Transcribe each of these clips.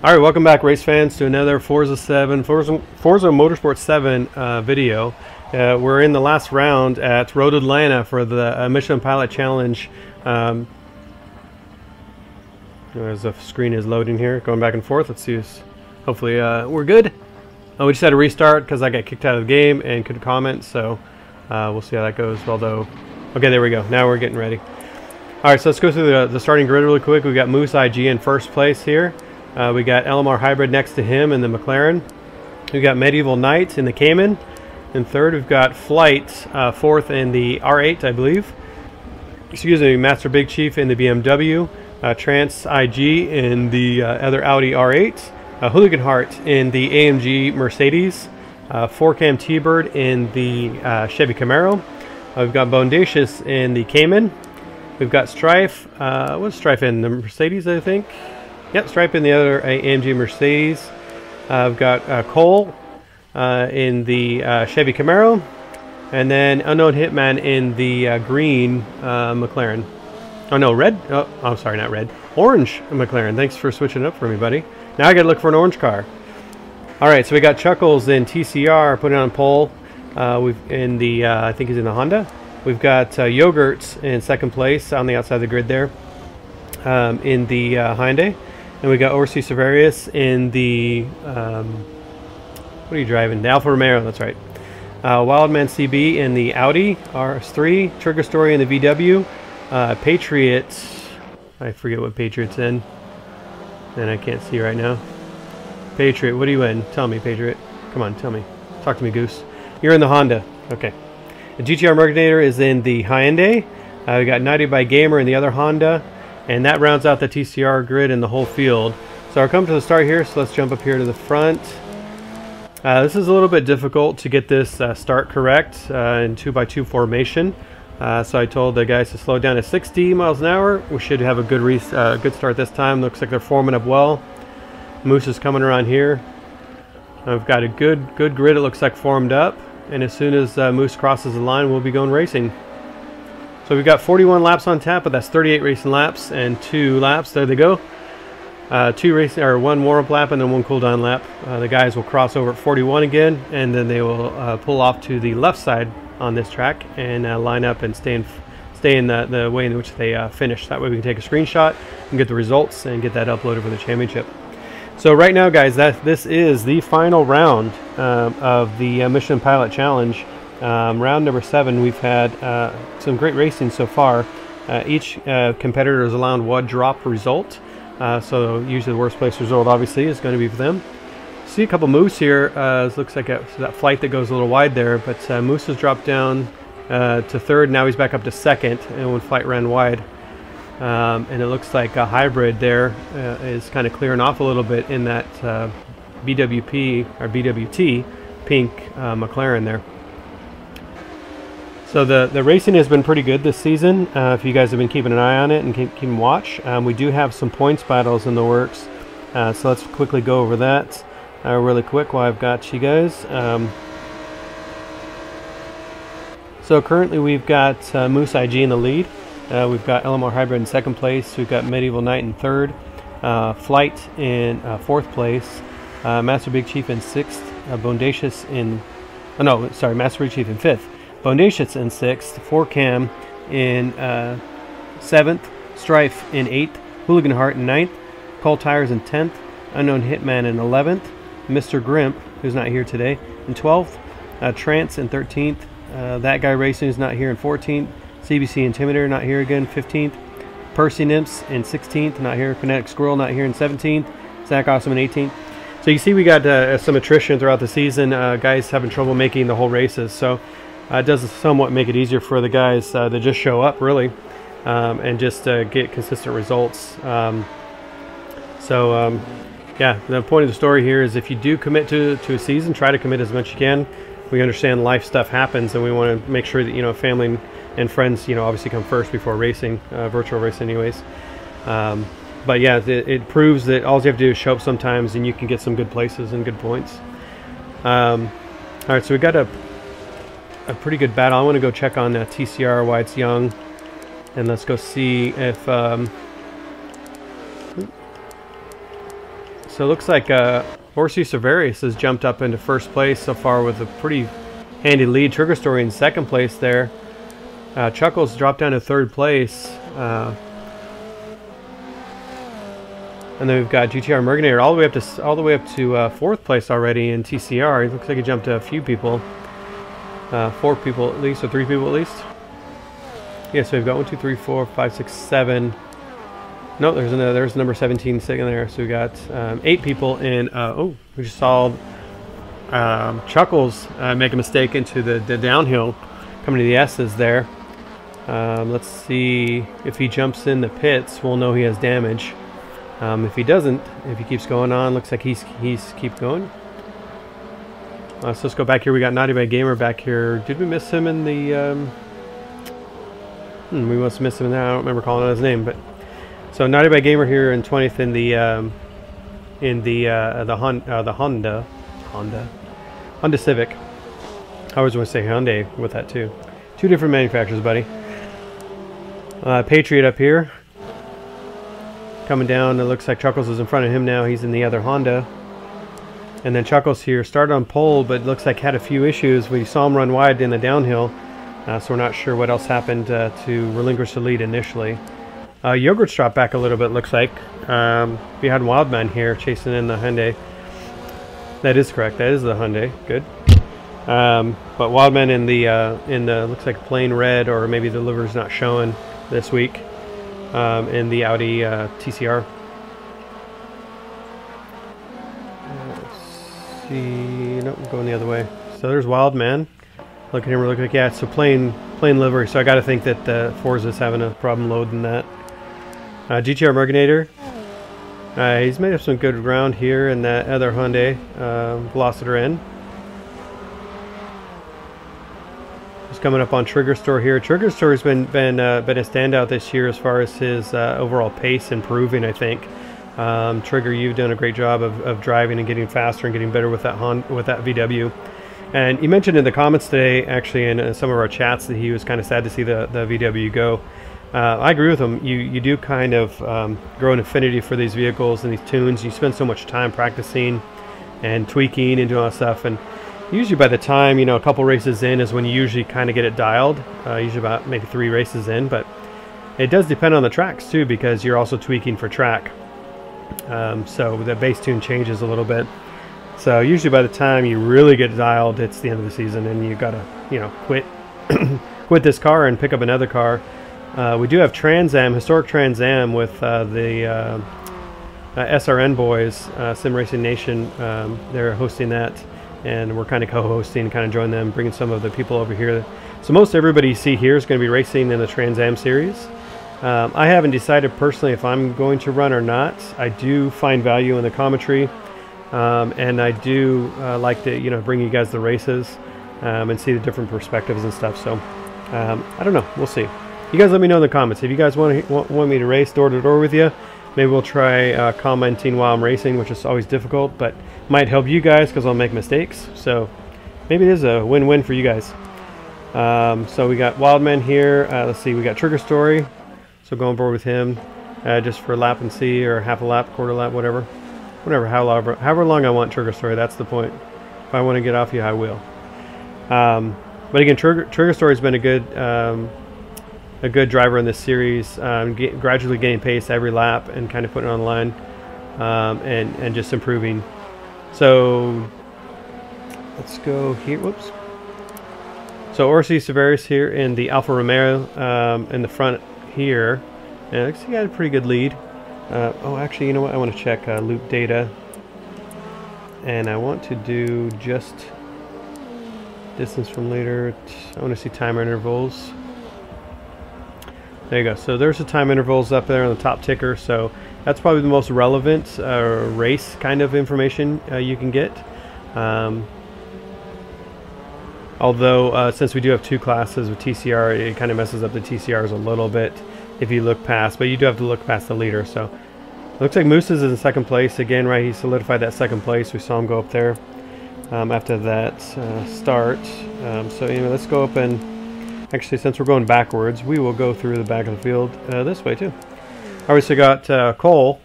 All right, welcome back, race fans, to another Forza Motorsport 7 video. We're in the last round at Road Atlanta for the Michelin Pilot Challenge. As the screen is loading here, going back and forth. Let's see. Hopefully, we're good. We just had to restart because I got kicked out of the game and couldn't comment. So we'll see how that goes. Although, okay, there we go. Now we're getting ready. All right, so let's go through the starting grid really quick. We got Moose IG in first place here. We got LMR Hybrid next to him in the McLaren. We got Medieval Knight in the Cayman. And third, we've got Flight, fourth in the R8, I believe. Excuse me, Master Big Chief in the BMW. Trance IG in the other Audi R8. Hooligan Heart in the AMG Mercedes. 4Cam T-Bird in the Chevy Camaro. We've got Bondacious in the Cayman. We've got Strife. What's Strife in? The Mercedes, I think. Yep, Stripe in the other AMG Mercedes. We've got Cole in the Chevy Camaro. And then Unknown Hitman in the green McLaren. Oh, no, red? Oh, I'm sorry, not red. Orange McLaren. Thanks for switching it up for me, buddy. Now I got to look for an orange car. All right, so we got Chuckles in TCR, putting on pole. We've in the, I think he's in the Honda. We've got Yogurts in second place on the outside of the grid there in the Hyundai. And we got ORC Severius in the, what are you driving? The Alfa Romeo, that's right. Wildman CB in the Audi RS3. Trigger Story in the VW. Patriot, I forget what Patriot's in. And I can't see right now. Patriot, what are you in? Tell me, Patriot. Come on, tell me. Talk to me, Goose. You're in the Honda. Okay. The GTR Mercator is in the Hyundai. We got 90 by Gamer in the other Honda. And that rounds out the TCR grid in the whole field. So we're coming to the start here, so let's jump up here to the front. This is a little bit difficult to get this start correct in 2x2 formation. So I told the guys to slow down to 60 miles an hour. We should have a good start this time. Looks like they're forming up well. Moose is coming around here. I've got a good grid, it looks like, formed up. And as soon as Moose crosses the line, we'll be going racing. So we've got 41 laps on tap, but that's 38 racing laps and 2 laps. There they go. 1 warm-up lap and then 1 cool-down lap. The guys will cross over at 41 again, and then they will pull off to the left side on this track and line up and stay in the way in which they finish. That way we can take a screenshot and get the results and get that uploaded for the championship. So right now, guys, this is the final round of the Michelin Pilot Challenge. Round number 7, we've had some great racing so far. Each competitor is allowed 1 drop result. So usually the worst place result, obviously, is going to be for them. See a couple moves here. It looks like that flight that goes a little wide there, but Moose has dropped down to 3rd. Now he's back up to 2nd, and when flight ran wide. And it looks like a hybrid there is kind of clearing off a little bit in that BWP or BWT pink McLaren there. So the racing has been pretty good this season. If you guys have been keeping an eye on it and keeping watch, we do have some points battles in the works. So let's quickly go over that really quick while I've got you guys. So currently we've got Moose IG in the lead. We've got LMR Hybrid in 2nd place. We've got Medieval Knight in 3rd. Flight in 4th place. Master Big Chief in 6th. Bondacious in... Oh no, sorry, Master Big Chief in 5th. Bondacious in 6th, 4Cam in 7th, Strife in 8th, Hooligan Heart in 9th, Cole Tires in 10th, Unknown Hitman in 11th, Mr. Grimp, who's not here today, in 12th, Trance in 13th, That Guy Racing is not here in 14th, CBC Intimidator not here again, 15th, Percy Nymphs in 16th, not here, Kinetic Squirrel not here in 17th, Zach Awesome in 18th. So you see we got some attrition throughout the season, guys having trouble making the whole races, so it does somewhat make it easier for the guys to just show up, really, and just get consistent results. Yeah, the point of the story here is if you do commit to a season, try to commit as much as you can. We understand life stuff happens, and we want to make sure that, family and friends, obviously come first before racing, virtual racing anyways. But yeah, it proves that all you have to do is show up sometimes, and you can get some good places and good points. All right, so we got a pretty good battle. I want to go check on TCR while it's young, and let's go see if So it looks like ORC Cerveris has jumped up into first place so far with a pretty handy lead. Trigger Story in second place there. Chuckles dropped down to third place. And then we've got GTR Mergenator all the way up to fourth place already in TCR. It looks like he jumped a few people, 4 people at least, or 3 people at least. Yeah, so we've got 1, 2, 3, 4, 5, 6, 7. No, there's number 17 sitting there. So we got 8 people in. Oh, we just saw Chuckles make a mistake into the downhill, coming to the S's there. Let's see if he jumps in the pits. We'll know he has damage. If he doesn't, if he keeps going on, looks like he's keep going. So let's go back here. We got Naughty by Gamer back here. Did we miss him in the? We must have missed him in there. I don't remember calling out his name, but so Naughty by Gamer here in 20th in the Honda Civic. I always want to say Hyundai with that too. 2 different manufacturers, buddy. Patriot up here. Coming down, it looks like Chuckles is in front of him now. He's in the other Honda. And then Chuckles here started on pole, but looks like had a few issues. We saw him run wide in the downhill, so we're not sure what else happened to relinquish the lead initially. Yogurt's dropped back a little bit, looks like. We had Wildman here chasing in the Hyundai. That is correct. That is the Hyundai. Good. But Wildman in the looks like plain red, or maybe the liver's not showing this week. In the Audi TCR. Let's see. Nope, I'm going the other way. So there's Wildman. Look at him. We're looking like, yeah, it's a plain livery. So I got to think that the Forza's having a problem loading that. GTR Mergenator. He's made up some good ground here in that other Hyundai Velociter N. Coming up on Trigger Store here. Trigger Store's been a standout this year as far as his overall pace improving, I think. Trigger, you've done a great job of driving and getting faster and getting better with that VW. And you mentioned in the comments today, actually in some of our chats, that he was kind of sad to see the VW go. I agree with him. You do kind of grow an affinity for these vehicles and these tunes. You spend so much time practicing and tweaking and doing all that stuff, and usually by the time, a couple races in is when you usually kind of get it dialed, usually about maybe 3 races in, but it does depend on the tracks too, because you're also tweaking for track. So the base tune changes a little bit. So usually by the time you really get dialed, it's the end of the season and you gotta, quit this car and pick up another car. We do have Trans Am, historic Trans Am with the SRN boys, Sim Racing Nation. They're hosting that. And we're kind of co-hosting, kind of join them, bringing some of the people over here. So most everybody you see here is going to be racing in the Trans Am series. I haven't decided personally if I'm going to run or not. I do find value in the commentary, and I do like to bring you guys the races and see the different perspectives and stuff. So I don't know, we'll see. You guys let me know in the comments if you guys want me to race door to door with you. Maybe we'll try commenting while I'm racing, which is always difficult, but might help you guys because I'll make mistakes. So maybe it is a win-win for you guys. So we got Wildman here. Let's see, we got Trigger Story. So go on board with him just for a lap and see, or half a lap, quarter lap, whatever. However long I want Trigger Story, that's the point. If I want to get off you, I will. But again, Trigger Story's been a good driver in this series, gradually getting pace every lap and kind of putting it on the line, and just improving. So let's go here. Whoops. So ORC Cerveris here in the Alfa Romeo in the front here, and it looks like he had a pretty good lead. Oh, actually, you know what? I want to check loop data, and I want to do just distance from leader. I want to see timer intervals. There you go. So there's the time intervals up there on the top ticker. So that's probably the most relevant race kind of information you can get. Although since we do have 2 classes with TCR, it kind of messes up the TCRs a little bit if you look past. But you do have to look past the leader. So it looks like Moose is in second place again, right? He solidified that second place. We saw him go up there after that start. So anyway, let's go up and. Actually, since we're going backwards, we will go through the back of the field this way too. Obviously got Cole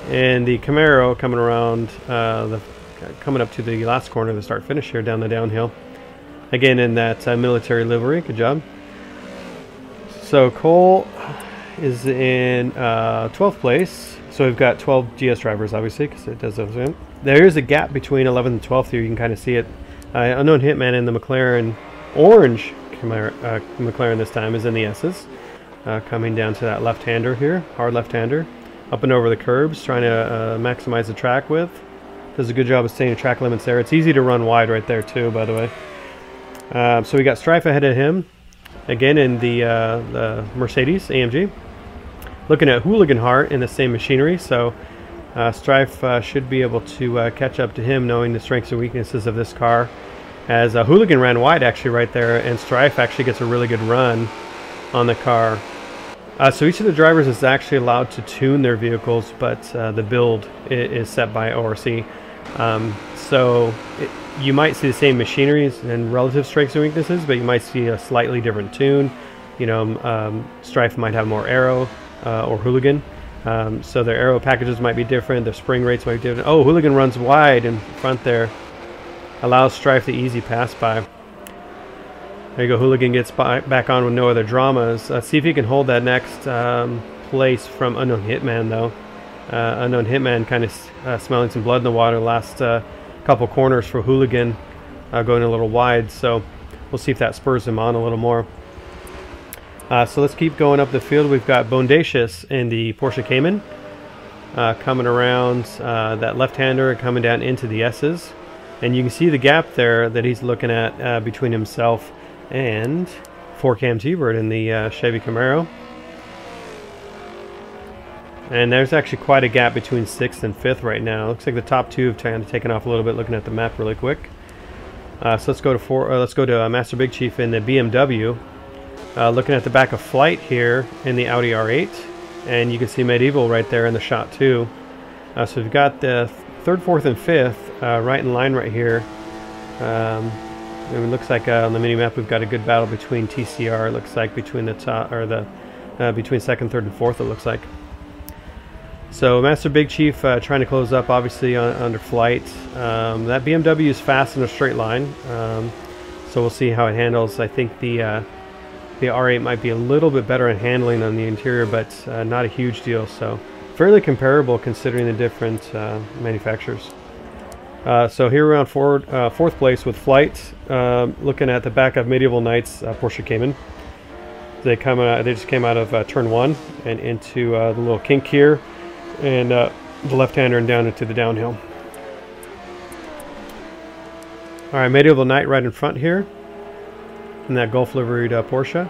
And the Camaro coming around, coming up to the last corner, the start finish here down the downhill. Again in that military livery. Good job. So Cole is in 12th place. So we've got 12 GS drivers, obviously, because it does those in. There is a gap between 11th and 12th here. You can kind of see it. Unknown Hitman in the McLaren, orange McLaren this time, is in the S's. Coming down to that left-hander here, hard left-hander. Up and over the curbs, trying to maximize the track width. Does a good job of staying in track limits there. It's easy to run wide right there too, by the way. So we got Strife ahead of him. Again in the Mercedes AMG. Looking at Hooligan Heart in the same machinery. So Strife should be able to catch up to him, knowing the strengths and weaknesses of this car. As Hooligan ran wide actually right there, and Strife actually gets a really good run on the car. So each of the drivers is actually allowed to tune their vehicles, but the build is set by ORC. You might see the same machineries and relative strengths and weaknesses, but you might see a slightly different tune. You know, Strife might have more aero, or Hooligan. So their aero packages might be different, their spring rates might be different. Oh, Hooligan runs wide in front there. Allows Strife the easy pass by. There you go, Hooligan gets back on with no other dramas. See if he can hold that next place from Unknown Hitman, though. Unknown Hitman kind of smelling some blood in the water last couple corners for Hooligan, going a little wide. So we'll see if that spurs him on a little more. So let's keep going up the field. We've got Bondacious in the Porsche Cayman coming around that left-hander, coming down into the S's. And you can see the gap there that he's looking at between himself and 4Cam T-Bird in the Chevy Camaro. And there's actually quite a gap between 6th and 5th right now. Looks like the top two have kind of taken off a little bit, looking at the map really quick. So let's go to Master Big Chief in the BMW. Looking at the back of Flight here in the Audi R8, and you can see Medieval right there in the shot too. So we've got the 3rd, 4th, and 5th right in line right here. It looks like on the mini map we've got a good battle between TCR. It looks like between the top or the between 2nd, 3rd, and 4th. It looks like. So Master Big Chief trying to close up, obviously under Flight. That BMW is fast in a straight line, so we'll see how it handles. I think the R8 might be a little bit better at handling on the interior, but not a huge deal. So fairly comparable considering the different manufacturers. So here around 4th place with Flight, looking at the back of Medieval Knights Porsche Cayman. They just came out of turn 1 and into the little kink here, and the left-hander and down into the downhill. All right, Medieval Knight right in front here, in that Gulf liveried Porsche.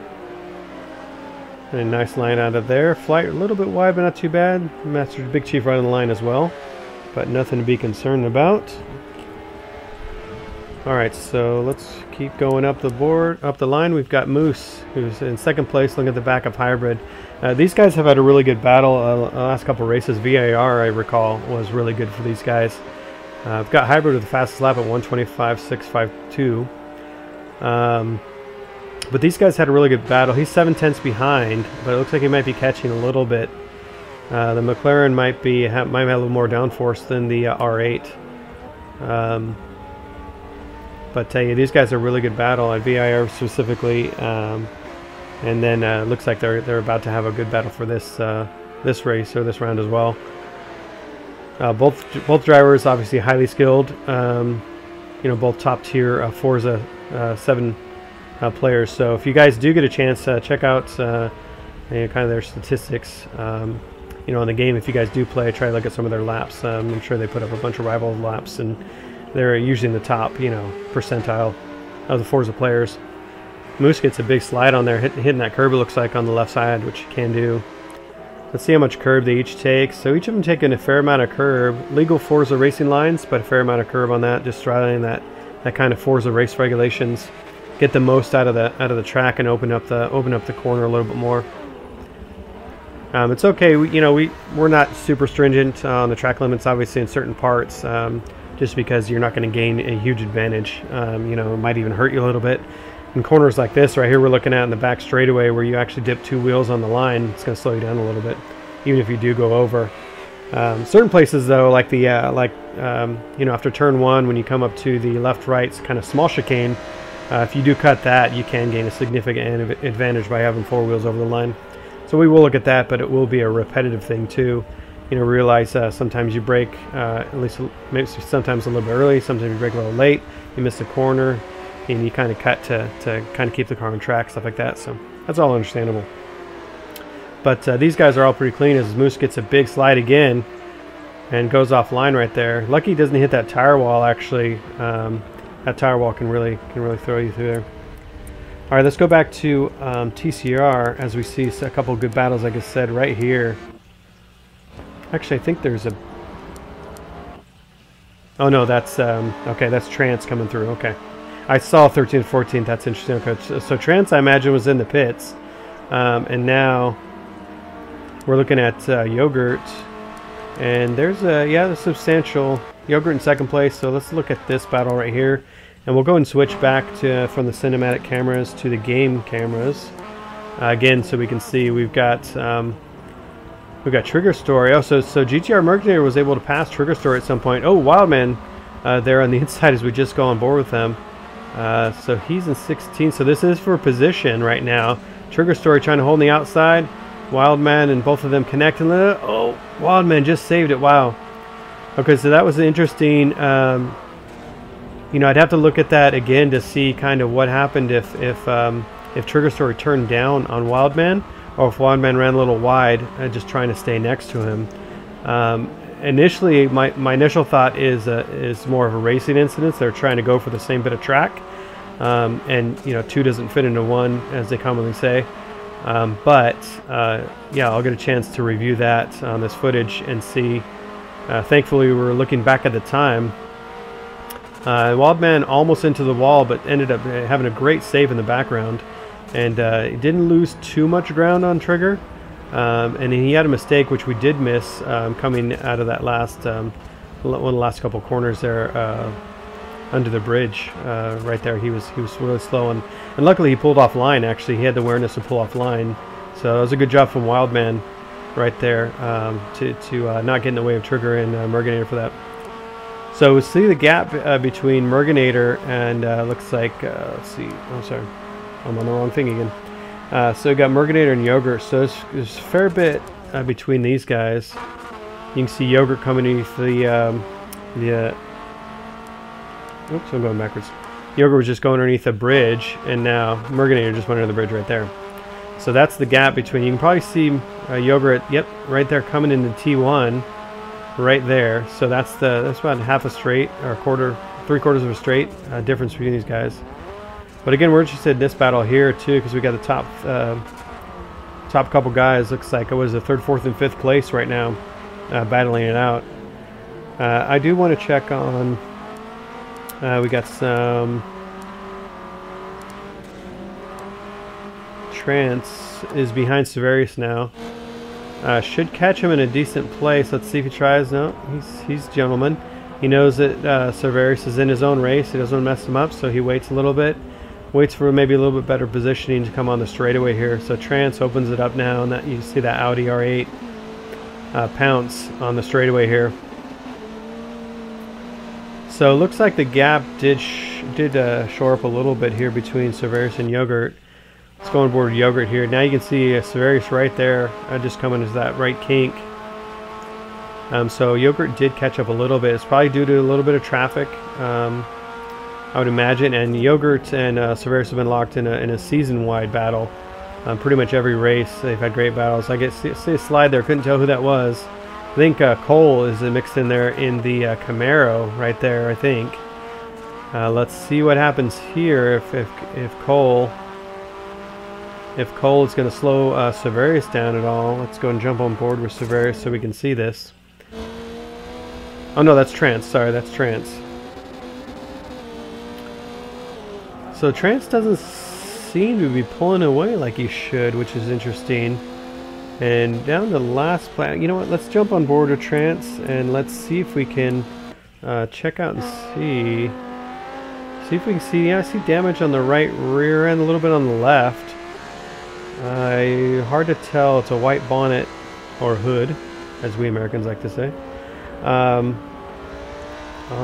And a nice line out of there. Flight a little bit wide, but not too bad. Master Big Chief right on the line as well, but nothing to be concerned about. Alright, so let's keep going up the line. We've got Moose, who's in 2nd place, looking at the back of Hybrid. These guys have had a really good battle the last couple races. VAR, I recall, was really good for these guys. I've got Hybrid with the fastest lap at 1:25.652. But these guys had a really good battle. He's 7/10 behind, but it looks like he might be catching a little bit. The McLaren might have a little more downforce than the R8. But tell you, these guys are a really good battle at VIR specifically, and then looks like they're about to have a good battle for this race or this round as well. Both drivers obviously highly skilled. You know, both top tier Forza 7 players. So if you guys do get a chance, check out kind of their statistics. You know, on the game, if you guys do play, try to look at some of their laps. I'm sure they put up a bunch of rival laps, and they're usually in the top, you know, percentile of the Forza players. Moose gets a big slide on there, hitting that curb, it looks like, on the left side, which you can do. Let's see how much curb they each take. So each of them taking a fair amount of curb. Legal Forza racing lines, but a fair amount of curb on that, just straddling that kind of Forza race regulations. Get the most out of the track and open up the corner a little bit more. It's okay. We're not super stringent on the track limits, obviously, in certain parts. Just because you're not going to gain a huge advantage. You know, it might even hurt you a little bit. In corners like this right here we're looking at in the back straightaway, where you actually dip 2 wheels on the line, it's going to slow you down a little bit, even if you do go over. Certain places though, like the you know, after turn 1 when you come up to the left-right kind of small chicane, if you do cut that, you can gain a significant advantage by having 4 wheels over the line. So we will look at that, but it will be a repetitive thing too. You know, realize sometimes you brake, at least maybe sometimes a little bit early, sometimes you brake a little late, you miss a corner, and you kind of cut to kind of keep the car on track, stuff like that. So that's all understandable. But these guys are all pretty clean as Moose gets a big slide again and goes offline right there. Lucky he doesn't hit that tire wall actually. That tire wall can really throw you through there. All right, let's go back to TCR as we see a couple of good battles, like I said, right here. Actually, I think there's a... Oh no, that's okay. That's Trance coming through. Okay, I saw 13 and 14. That's interesting. Okay, so Trance, I imagine, was in the pits, and now we're looking at Yogurt, and there's a substantial Yogurt in second place. So let's look at this battle right here, and we'll go and switch back to from the cinematic cameras to the game cameras again, so we can see we've got Trigger Story. Oh, so GTR Mercury was able to pass Trigger Story at some point. Oh, Wildman there on the inside as we just go on board with them. So he's in 16. So this is for position right now. Trigger Story trying to hold on the outside. Wildman and both of them connecting. Oh, Wildman just saved it. Wow. Okay, so that was interesting. You know, I'd have to look at that again to see kind of what happened if Trigger Story turned down on Wildman, or if Wildman ran a little wide, just trying to stay next to him. Initially, my initial thought is more of a racing incident. They're trying to go for the same bit of track, and you know, 2 doesn't fit into 1, as they commonly say. Yeah, I'll get a chance to review that on this footage and see. Thankfully, we were looking back at the time. Wildman almost into the wall, but ended up having a great save in the background, and he didn't lose too much ground on Trigger. And he had a mistake, which we did miss coming out of that last one of the last couple corners there under the bridge. Right there, he was really slow, and luckily he pulled off line. Actually, he had the awareness to pull off line, so it was a good job from Wildman right there to not get in the way of Trigger and Merginator for that. So we see the gap between Merginator and looks like let's see. Oh, sorry, I'm on the wrong thing again. So we got Merginator and Yogurt. So there's a fair bit between these guys. You can see Yogurt coming underneath the oops, I'm going backwards. Yogurt was just going underneath the bridge, and now Merginator just went under the bridge right there. So that's the gap between. You can probably see Yogurt, yep, right there coming into T1, right there. So that's about half a straight, or a quarter, 3/4 of a straight difference between these guys. But again, we're interested in this battle here too, because we got the top couple guys. Looks like it was the 3rd, 4th, and 5th place right now, battling it out. I do want to check on. We got some. Trance is behind Severius now. Should catch him in a decent place. Let's see if he tries. No, he's gentleman. He knows that Severius is in his own race. He doesn't want to mess him up, so he waits a little bit. Waits for maybe a little bit better positioning to come on the straightaway here. So Trance opens it up now, and that you see that Audi R8 pounce on the straightaway here. So it looks like the gap did shore up a little bit here between Severius and Yogurt. Let's go on board with Yogurt here. Now you can see Severius right there, just coming as that right kink. So Yogurt did catch up a little bit. It's probably due to a little bit of traffic, I would imagine. And Yogurt and Severius have been locked in a season-wide battle. Pretty much every race they've had great battles. I see a slide there. Couldn't tell who that was. I think Cole is mixed in there in the Camaro right there, I think. Let's see what happens here if Cole is going to slow Severius down at all. Let's go and jump on board with Severius so we can see this. Oh no, that's Trance. Sorry, that's Trance. So Trance doesn't seem to be pulling away like he should, which is interesting. And down to last plat. You know what? Let's jump on board with Trance and let's see if we can check out and see. See if we can see. Yeah, I see damage on the right rear end, a little bit on the left. Hard to tell. It's a white bonnet or hood. as we Americans like to say. On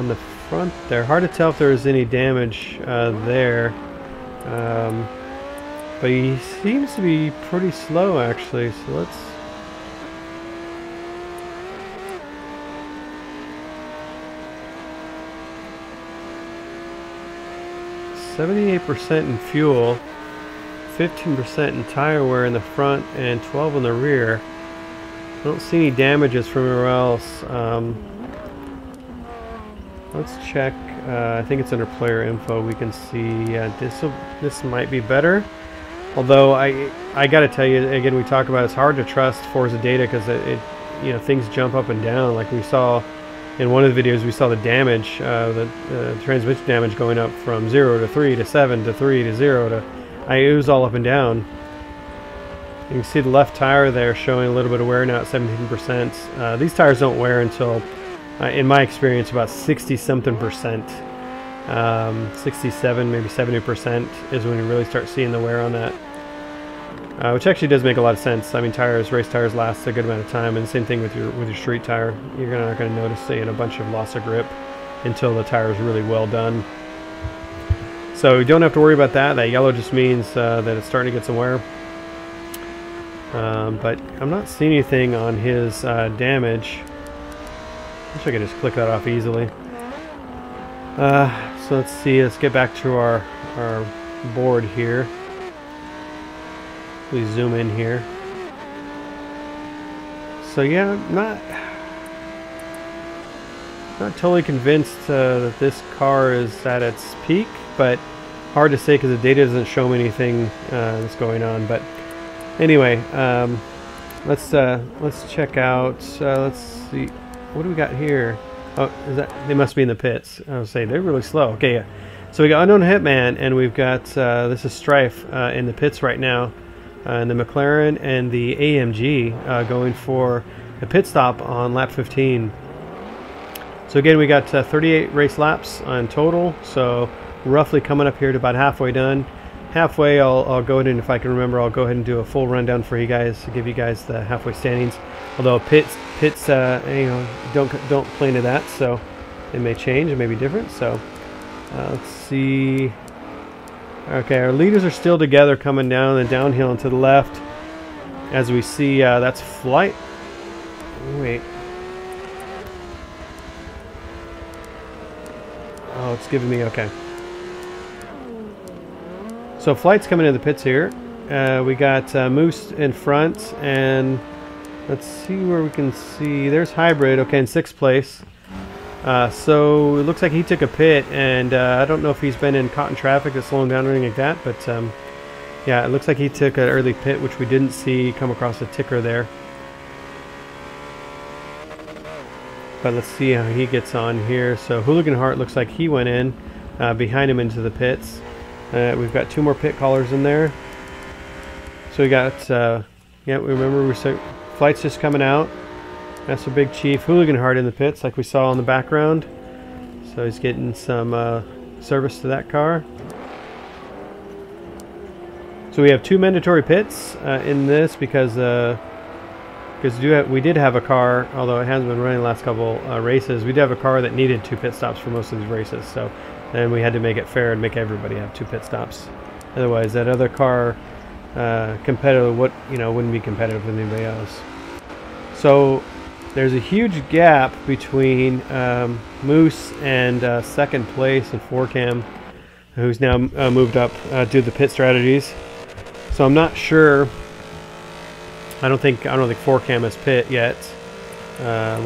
the front there, hard to tell if there is any damage there, but he seems to be pretty slow actually, so let's 78% in fuel, 15% in tire wear in the front, and 12 in the rear. I don't see any damages from anywhere else. Let's check. I think it's under player info. We can see this might be better. Although I got to tell you again, we talk about it's hard to trust Forza data because it things jump up and down. Like we saw in one of the videos, we saw the damage, the transmission damage going up from 0 to 3 to 7 to 3 to 0 to. It was all up and down. You can see the left tire there showing a little bit of wear now at 17%. These tires don't wear until, in my experience, about 60-something%. 67, maybe 70% is when you really start seeing the wear on that. Which actually does make a lot of sense. I mean, race tires last a good amount of time, and same thing with your street tire. You're not going to notice seeing a bunch of loss of grip until the tire is really well done. So you don't have to worry about that. That yellow just means that it's starting to get some wear. But I'm not seeing anything on his damage. I wish I could just click that off easily. So let's see. Let's get back to our board here. We zoom in here. So yeah, not totally convinced that this car is at its peak, but hard to say because the data doesn't show me anything that's going on. But anyway, let's check out. Let's see, what do we got here? Oh, they must be in the pits. I was saying they're really slow. Okay, yeah. So we got Unknown Hitman, and we've got this is Strife in the pits right now. And the McLaren and the AMG going for a pit stop on lap 15. So again, we got 38 race laps in total, so roughly coming up here to about halfway done. Halfway, I'll go ahead and, if I can remember, I'll go ahead and do a full rundown for you guys to give you guys the halfway standings. Although pits, don't play into that, so it may change, it may be different. So let's see. Okay, our leaders are still together coming down the downhill and to the left. As we see, that's Flight. Wait. Oh, it's giving me, okay. So Flight's coming in the pits here. We got Moose in front, and let's see where we can see. There's Hybrid, okay, in 6th place. So it looks like he took a pit, and I don't know if he's been in caught in traffic that's slowing down or anything like that, but yeah, it looks like he took an early pit, which we didn't see come across the ticker there. But let's see how he gets on here. So Hooligan Heart looks like he went in behind him into the pits. We've got 2 more pit callers in there. So we got, yeah, remember we said Flight's just coming out. That's a Big Chief. Hooligan Heart in the pits like we saw in the background. So he's getting some service to that car. So we have 2 mandatory pits in this because we did have a car, although it hasn't been running the last couple races, we did have a car that needed 2 pit stops for most of these races. So then we had to make it fair and make everybody have 2 pit stops. Otherwise, that other car competitive wouldn't be competitive with anybody else. So there's a huge gap between Moose and 2nd place and 4Cam, who's now moved up due to the pit strategies. So I'm not sure. I don't think 4Cam has pit yet.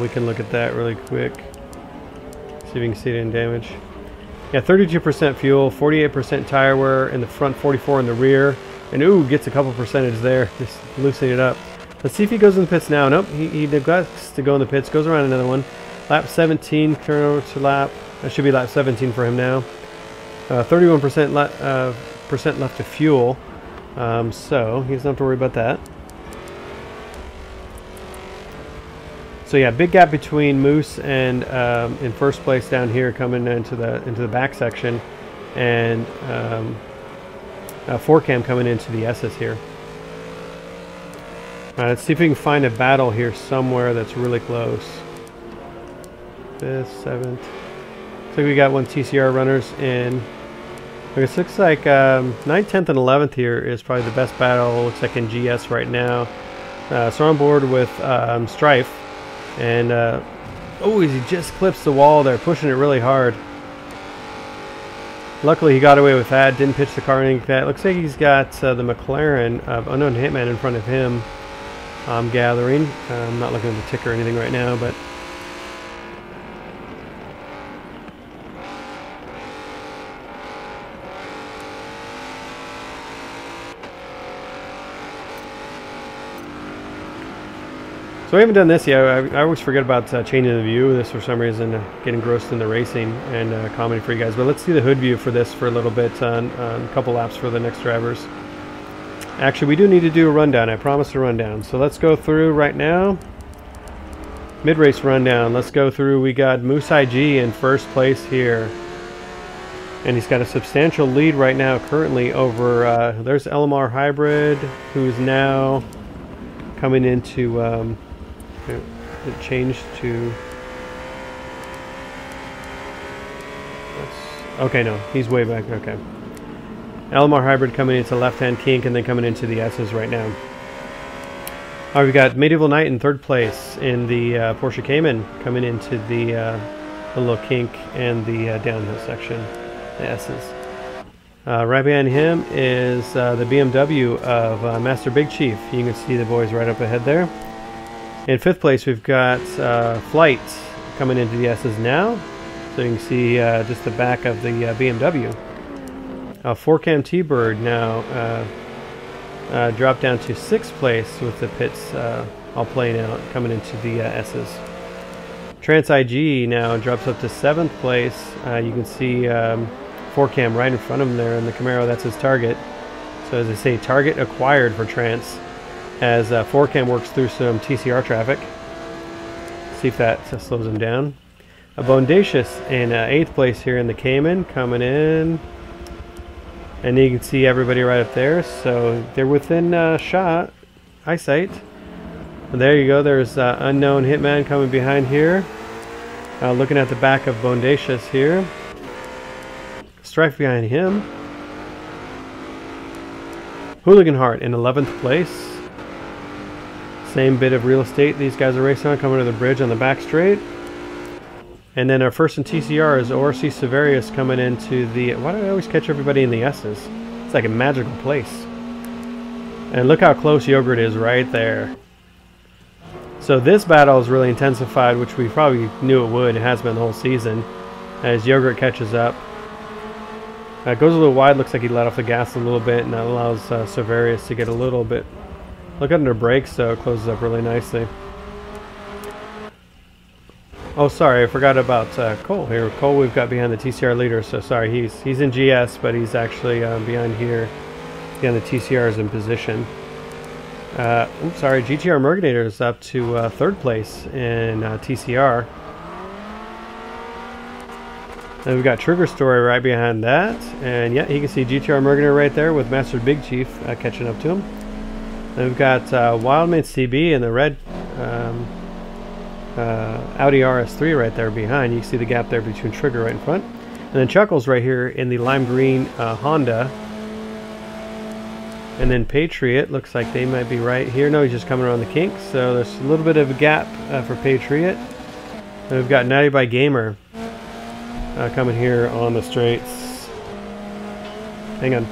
We can look at that really quick. See if you can see it in damage. Yeah, 32% fuel, 48% tire wear in the front, 44 in the rear, and ooh, gets a couple percentage there, just loosening it up. Let's see if he goes in the pits now. Nope, he neglects to go in the pits. Goes around another one. Lap 17, turn over to lap. That should be lap 17 for him now. 31% left to fuel. So he doesn't have to worry about that. So yeah, big gap between Moose and in 1st place down here coming into the back section, and 4Cam coming into the S's here. Let's see if we can find a battle here somewhere that's really close. 5th, 7th. Looks like we got one TCR runners in. Okay, so it looks like 9th, 10th, and 11th here is probably the best battle. Looks like in GS right now. So we're on board with Strife. And, oh, he just clips the wall there, pushing it really hard. Luckily, he got away with that. Didn't pitch the car or anything like that. Looks like he's got the McLaren of Unknown Hitman in front of him. I'm gathering. I'm not looking at the ticker or anything right now, but so we haven't done this yet. I always forget about changing the view of this for some reason, get engrossed in the racing and commenting for you guys. But let's see the hood view for this for a little bit on a couple laps for the next drivers. Actually, we do need to do a rundown. I promised a rundown. So let's go through right now. Mid-race rundown. Let's go through. We got Moose IG in first place here. And he's got a substantial lead right now currently over, there's LMR Hybrid, who's now coming into, it changed to, okay, no, he's way back, okay. LMR Hybrid coming into left-hand kink and then coming into the S's right now. All right, we got Medieval Knight in third place in the Porsche Cayman coming into the little kink and the downhill section, the S's. Right behind him is the BMW of Master Big Chief. You can see the boys right up ahead there. In fifth place, we've got Flight coming into the S's now. So you can see just the back of the BMW. 4Cam T-Bird now dropped down to 6th place with the pits all playing out, coming into the S's. Trans IG now drops up to 7th place. You can see 4Cam right in front of him there in the Camaro. That's his target. So as they say, target acquired for Trans as 4Cam works through some TCR traffic. See if that slows him down. Bondacious in 8th place here in the Cayman coming in. And you can see everybody right up there, so they're within shot, eyesight. And there you go, there's Unknown Hitman coming behind here. Looking at the back of Bondacious here. Strife behind him. Hooligan Heart in 11th place. Same bit of real estate these guys are racing on, coming to the bridge on the back straight. And then our first in TCR is ORC Severius coming into the... Why do I always catch everybody in the S's? It's like a magical place. And look how close Yogurt is right there. So this battle is really intensified, which we probably knew it would. It has been the whole season. As Yogurt catches up. Goes a little wide. Looks like he let off the gas a little bit. And that allows Severius to get a little bit... Look under brakes, so it closes up really nicely. Oh, sorry, I forgot about Cole here. Cole we've got behind the TCR leader, so sorry, he's in GS, but he's actually behind here. Behind the TCR is in position. Oops, sorry, GTR Mergenator is up to 3rd place in TCR. Then we've got Trigger Story right behind that. And yeah, you can see GTR Mergenator right there with Master Big Chief catching up to him. Then we've got Wildman CB in the red Audi RS3 right there behind. You can see the gap there between Trigger right in front. And then Chuckles right here in the lime green Honda. And then Patriot, looks like they might be right here. No, he's just coming around the kink. So there's a little bit of a gap for Patriot. And we've got Natty by Gamer coming here on the straights. Hang on.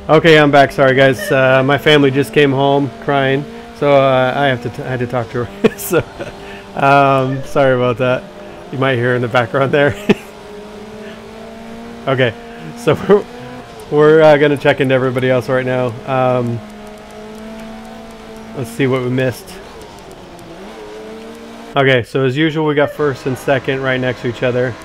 Okay, I'm back. Sorry, guys. My family just came home crying, so I had to talk to her. So, sorry about that. You might hear in the background there. Okay, so we're gonna check into everybody else right now. Let's see what we missed. Okay, so as usual, we got first and second right next to each other.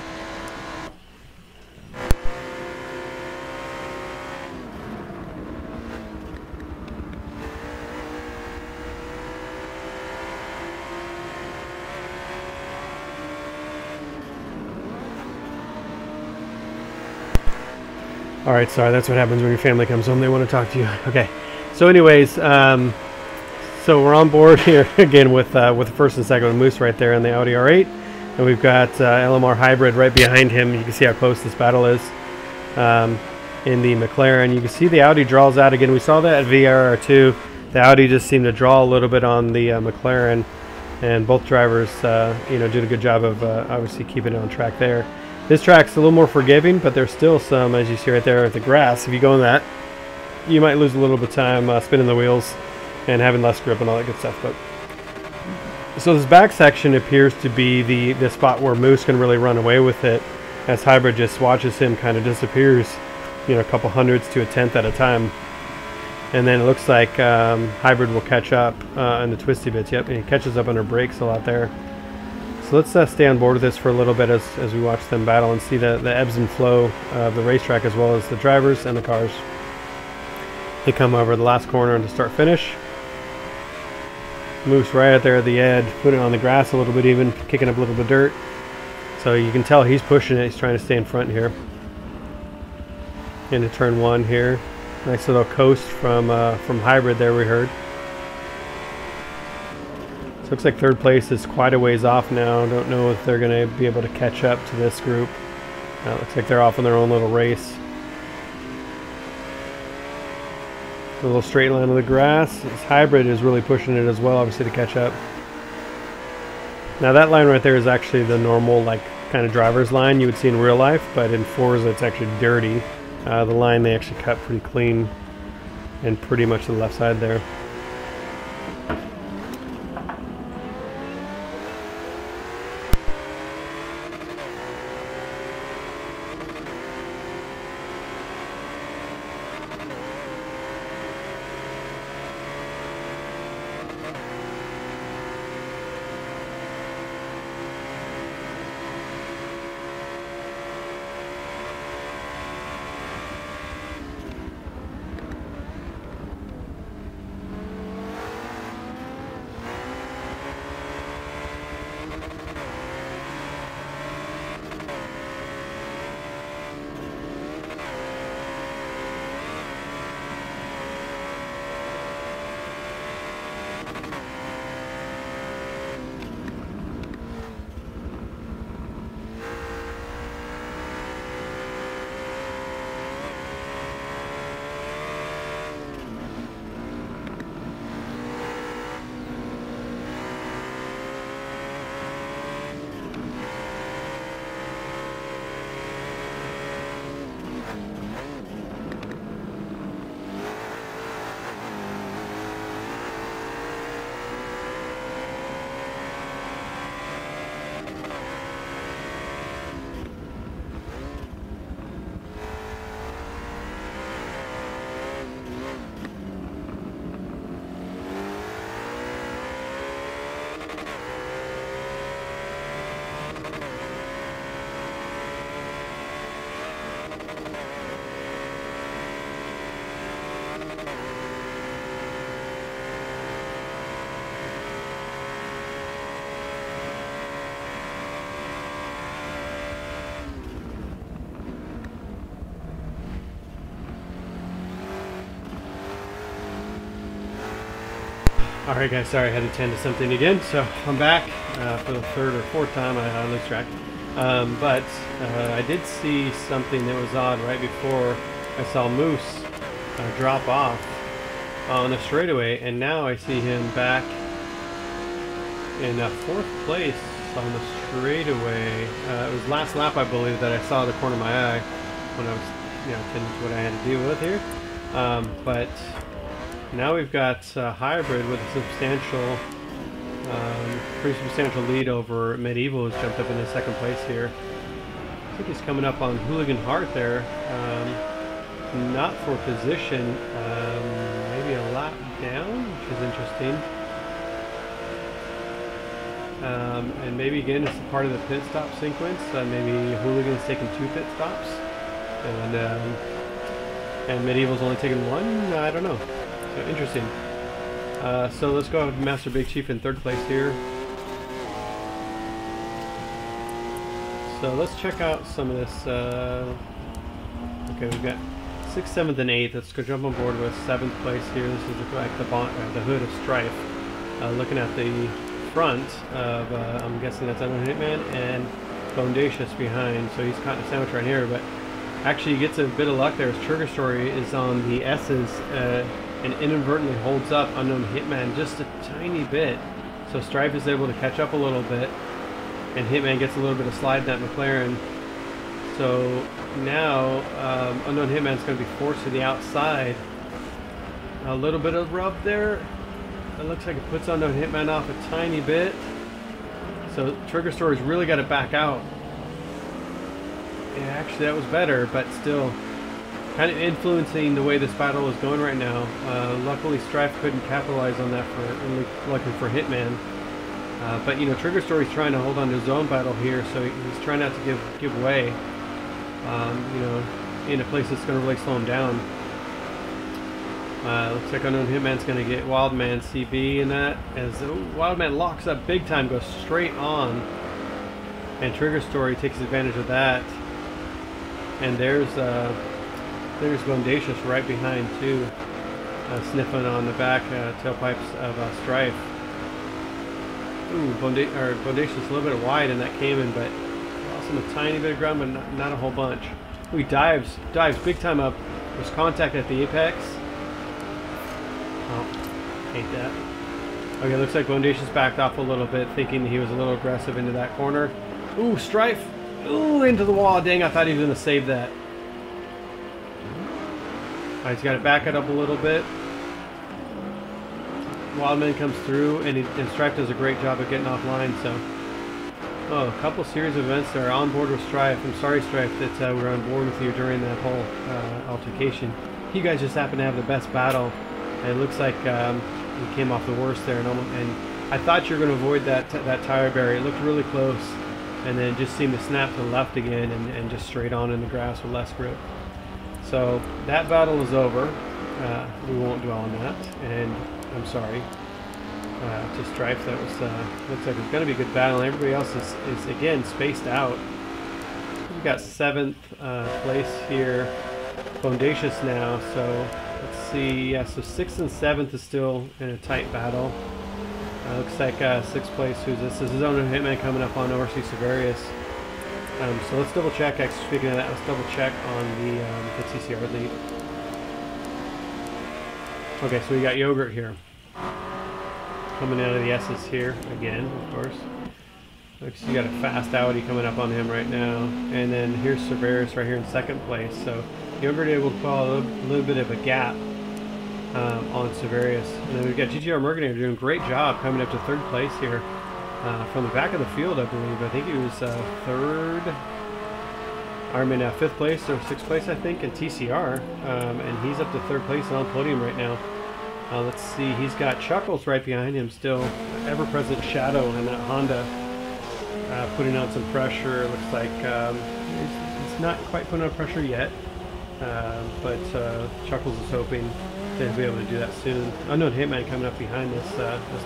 Alright, sorry, that's what happens when your family comes home. They want to talk to you. Okay, so anyways, so we're on board here again with the first and second Moose right there in the Audi R8. And we've got LMR Hybrid right behind him. You can see how close this battle is in the McLaren. You can see the Audi draws out again. We saw that at VRR2. The Audi just seemed to draw a little bit on the McLaren. And both drivers did a good job of obviously keeping it on track there. This track's a little more forgiving, but there's still some, as you see right there, at the grass. If you go in that, you might lose a little bit of time spinning the wheels and having less grip and all that good stuff. But so this back section appears to be the spot where Moose can really run away with it, as Hybrid just watches him kind of disappears, a couple hundredths to a tenth at a time. And then it looks like Hybrid will catch up in the twisty bits. Yep, and he catches up under brakes a lot there. So let's stay on board with this for a little bit as we watch them battle and see the ebbs and flow of the racetrack, as well as the drivers and the cars. They come over the last corner to start finish. Moose right out there at the edge, putting it on the grass a little bit, even kicking up a little bit of dirt. So you can tell he's pushing it. He's trying to stay in front here. Into turn one here. Nice little coast from Hybrid there, we heard. So looks like third place is quite a ways off now. Don't know if they're going to be able to catch up to this group. Looks like they're off on their own little race. A little straight line of the grass. This Hybrid is really pushing it as well, obviously, to catch up. Now that line right there is actually the normal, kind of driver's line you would see in real life, but in Forza it's actually dirty. The line they actually cut pretty clean and pretty much to the left side there. Alright guys, sorry I had to attend to something again, so I'm back for the third or fourth time on this track. But I did see something that was odd right before I saw Moose drop off on the straightaway, and now I see him back in fourth place on the straightaway. It was last lap, I believe, that I saw the corner of my eye when I was, attending to what I had to deal with here. But now we've got Hybrid with a substantial, pretty substantial lead over Medieval, who's jumped up into second place here. I think he's coming up on Hooligan Heart there. Not for position, maybe a lap down, which is interesting. And maybe again it's part of the pit stop sequence. Maybe Hooligan's taking 2 pit stops, and Medieval's only taking 1. I don't know. So interesting. So let's go with Master Big Chief in 3rd place here. So let's check out some of this. Okay, we've got 6th, 7th, and 8th. Let's go jump on board with 7th place here. This is like the hood of Strife. Looking at the front of, I'm guessing that's Unknown Hitman and Bondacious behind. So he's caught a sandwich right here, but actually he gets a bit of luck there as Trigger Story is on the S's and inadvertently holds up Unknown Hitman just a tiny bit. So Strife is able to catch up a little bit, and Hitman gets a little bit of slide in that McLaren. So now Unknown Hitman's going to be forced to the outside. A little bit of rub there. It looks like it puts Unknown Hitman off a tiny bit. So Trigger Story's really got to back out. Yeah, actually that was better, but still kind of influencing the way this battle is going right now. Luckily Strife couldn't capitalize on that luckily for Hitman. But you know, Trigger Story's trying to hold on to his own battle here, so he's trying not to give way. You know, in a place that's going to really slow him down. Looks like Unknown Hitman's going to get Wildman CB in that, as Wildman locks up big time, goes straight on, and Trigger Story takes advantage of that. And there's Bondacious right behind too, sniffing on the back tailpipes of Strife. Ooh, Bondacious a little bit wide in that Cayman, but lost him a tiny bit of ground, but not a whole bunch. Ooh, he dives big time up. There's contact at the apex. Oh, hate that. Okay, looks like Bondacious backed off a little bit, thinking he was a little aggressive into that corner. Ooh, Strife! Ooh, into the wall. Dang, I thought he was going to save that. Alright, he's got to back it up a little bit. Wildman comes through, and Strife does a great job of getting offline, so... Oh, a couple series of events that are on board with Strife. I'm sorry, Strife, that we were on board with you during that whole altercation. You guys just happen to have the best battle. And it looks like he came off the worst there, and I thought you were going to avoid that tire barrier. It looked really close, and then just seemed to snap to the left again, and just straight on in the grass with less grip. So that battle is over. We won't dwell on that, and I'm sorry to Strife. That was looks like it's going to be a good battle. And everybody else is again spaced out. We've got 7th place here, Bondacious now. So. Let's see, yeah, so 6th and 7th is still in a tight battle. Looks like 6th place, who's this? This is Unknown Hitman coming up on ORC Severius. So let's double check, actually speaking of that, let's double check on the TCR lead. Okay, so we got Yogurt here. Coming out of the S's here, again, of course. Looks like you got a fast Audi coming up on him right now. And then here's Severius right here in 2nd place. So Yogurt able to follow a little bit of a gap on Severius. And then we've got GTR Mergenator doing a great job coming up to 3rd place here. From the back of the field, I believe. I think he was 3rd. I mean, 5th place or 6th place, I think, in TCR. And he's up to 3rd place on podium right now. Let's see, he's got Chuckles right behind him still. Ever-present Shadow in that Honda. Putting on some pressure. Looks like he's not quite putting on pressure yet. But Chuckles is hoping to be able to do that soon. Unknown Hitman coming up behind this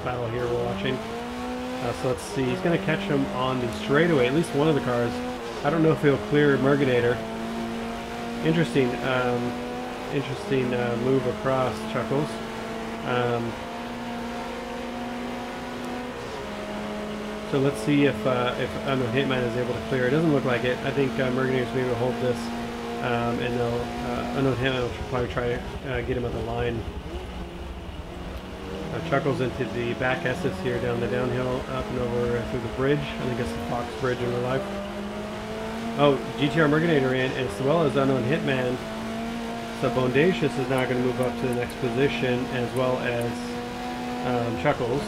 battle here we're watching. So let's see, he's going to catch him on the straightaway, at least one of the cars. I don't know if he'll clear Mergenator. Interesting, interesting move across, Chuckles. So let's see if Unknown Hitman is able to clear. It doesn't look like it. I think Mergenator's maybe able to hold this, and they'll Unknown Hitman will probably try to get him on the line. Chuckles into the back S's here down the downhill, up and over through the bridge. I think it's the Fox Bridge in real life. Oh, GTR Mergenator in, as well as Unknown Hitman. So Bondacious is now going to move up to the next position, as well as Chuckles.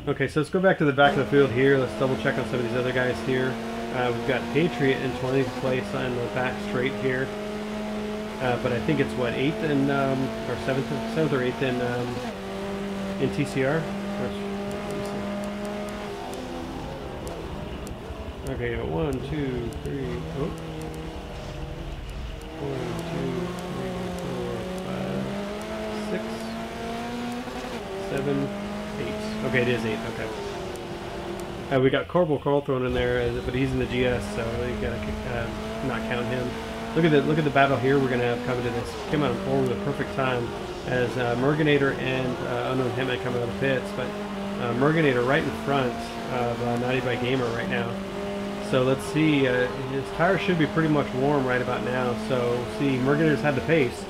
Okay, so let's go back to the back of the field here. Let's double check on some of these other guys here. We've got Patriot in 20th place on the back straight here. But I think it's what, 8th and or 7th or 8th in TCR. Okay, 1, 2, 3. Oh. 1, 2, 3, 4, 5, 6, 7, 8. Okay, it is 8. Okay. We got Corporal Carl thrown in there, but he's in the GS, so you gotta not count him. Look at the battle here we're gonna have coming to this. Came out forward with a perfect time as Merginator and Unknown Hitman coming out of the pits, but Merginator right in front of Naughty by Gamer right now. So let's see. His tires should be pretty much warm right about now. So we'll see. Merginator's had the pace,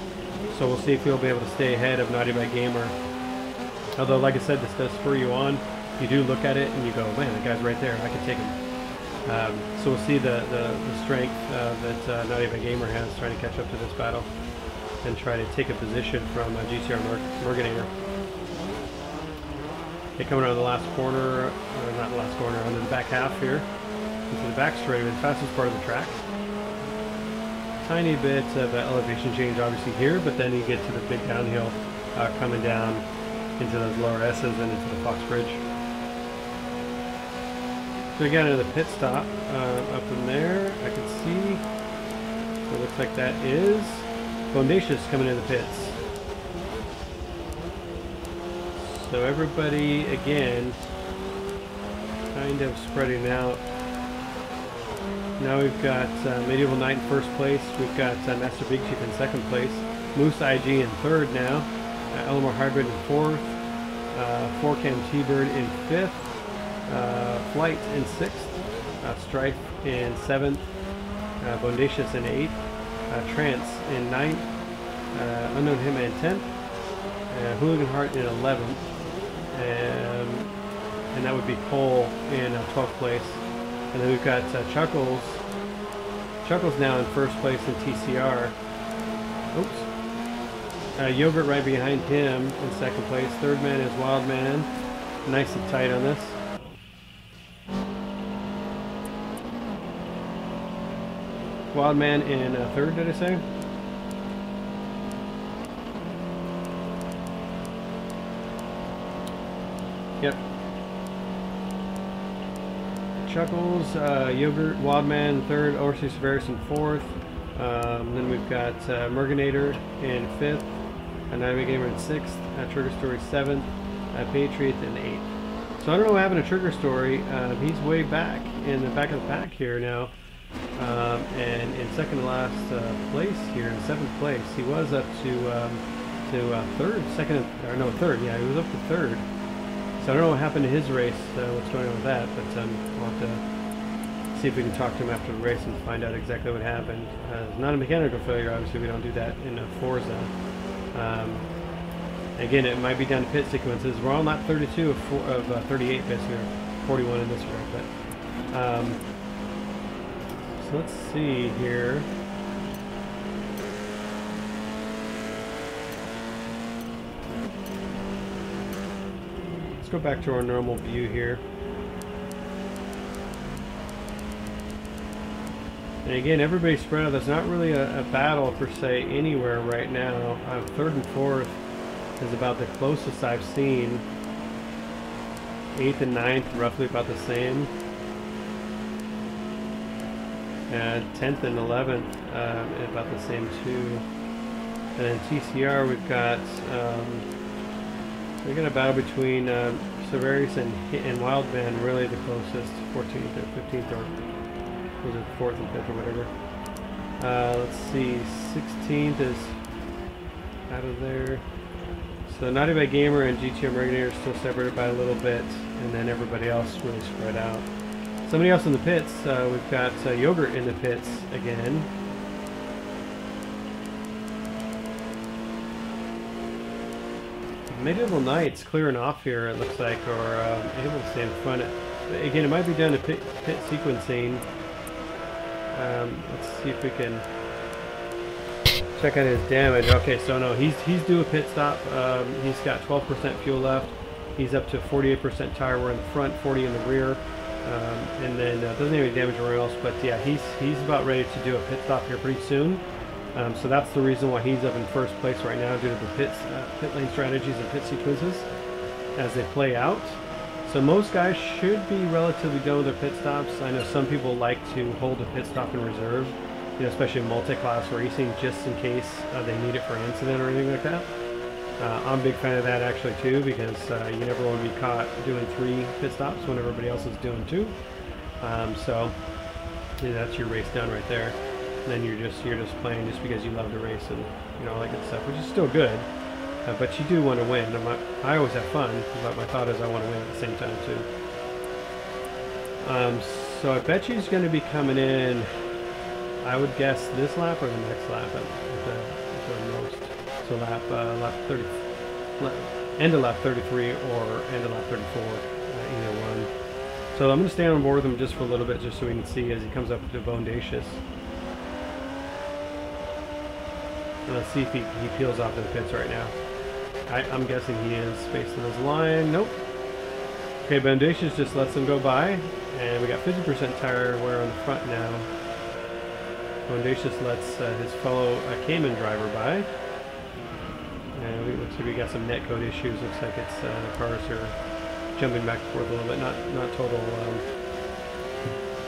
so we'll see if he'll be able to stay ahead of Naughty by Gamer. Although, like I said, this does spur you on. You do look at it and you go, man, the guy's right there. I can take him. So we'll see the strength that Naughty by Gamer has trying to catch up to this battle and try to take a position from GTR Merginator. Okay, coming around the last corner, not the last corner, under the back half here, into the back straight, the fastest part of the track. Tiny bit of elevation change obviously here, but then you get to the big downhill coming down into those lower S's and into the Fox Bridge. So again, at the pit stop up in there, I can see. So it looks like that is Bondacious coming in the pits. So everybody again, kind of spreading out. Now we've got Medieval Knight in first place. We've got Master Big Chief in second place. Moose IG in third now. Elamore Hybrid in fourth. 4Cam T-Bird in fifth. Flight in 6th, Strife in 7th, Bondacious in 8th, Trance in 9th, Unknown Hitman in 10th, Hooligan Heart in 11th, and that would be Cole in 12th place. And then we've got Chuckles. Chuckles now in first place in TCR. Oops. Yogurt right behind him in second place. Third man is Wild Man. Nice and tight on this. Wild Man in third, did I say? Yep. Chuckles, Yogurt, Wild Man in third, ORC Severus in fourth. Then we've got Merginator in fifth, Naughty Gamer in sixth, Trigger Story seventh, Patriot in eighth. So I don't know what happened to Trigger Story. He's way back in the back of the pack here now. And in second to last place here, in seventh place, he was up to third, third. Yeah, he was up to third. So I don't know what happened to his race, what's going on with that, but we'll have to see if we can talk to him after the race and find out exactly what happened. It's not a mechanical failure, obviously. We don't do that in Forza. Again, it might be down to pit sequences. We're all not 32 of 38 basically, or 41 in this one, but. So let's see here. Let's go back to our normal view here. And again, everybody's spread out. There's not really a battle per se anywhere right now. Third and fourth is about the closest I've seen. 8th and 9th, roughly about the same. 10th and 11th, about the same too. And then TCR, we've got a battle between Severus and Wildman, really the closest, 14th or 15th, or was it 4th and 5th or whatever. Let's see, 16th is out of there. So Naughty by Gamer and GTR Merginator are still separated by a little bit, and then everybody else really spread out. Somebody else in the pits, we've got Yogurt in the pits again. Medieval Knight's clearing off here, it looks like, or able to stay in front. Again, it might be down to pit sequencing. Let's see if we can check out his damage. Okay, so no, he's due a pit stop. He's got 12% fuel left. He's up to 48% tire wear in the front, 40 in the rear, and then doesn't have any damage anywhere else. But yeah, he's about ready to do a pit stop here pretty soon. So that's the reason why he's up in first place right now, due to the pit lane strategies and pit sequences as they play out. So most guys should be relatively done with their pit stops. I know some people like to hold a pit stop in reserve, you know, especially in multi-class racing, just in case they need it for an incident or anything like that. I'm a big fan of that actually too, because you never want to be caught doing 3 pit stops when everybody else is doing 2. So yeah, that's your race done right there. And then you're just playing just because you love to race and, you know, all that good stuff, which is still good. But you do want to win. I always have fun, but my thought is I want to win at the same time too. So I bet you he's going to be coming in, I would guess this lap or the next lap at the most. So lap 30, end of lap 33 or end of lap 34, either one. So I'm going to stay on board with him just for a little bit, just so we can see as he comes up to Bondacious. Let's see if he peels off to the pits right now. I'm guessing he is facing his line. Nope. Okay, Bondacious just lets him go by, and we got 50% tire wear on the front now. Bondacious lets his fellow Cayman driver by. And it looks like we got some netcode issues. Looks like it's the cars are jumping back and forth a little bit. Not total,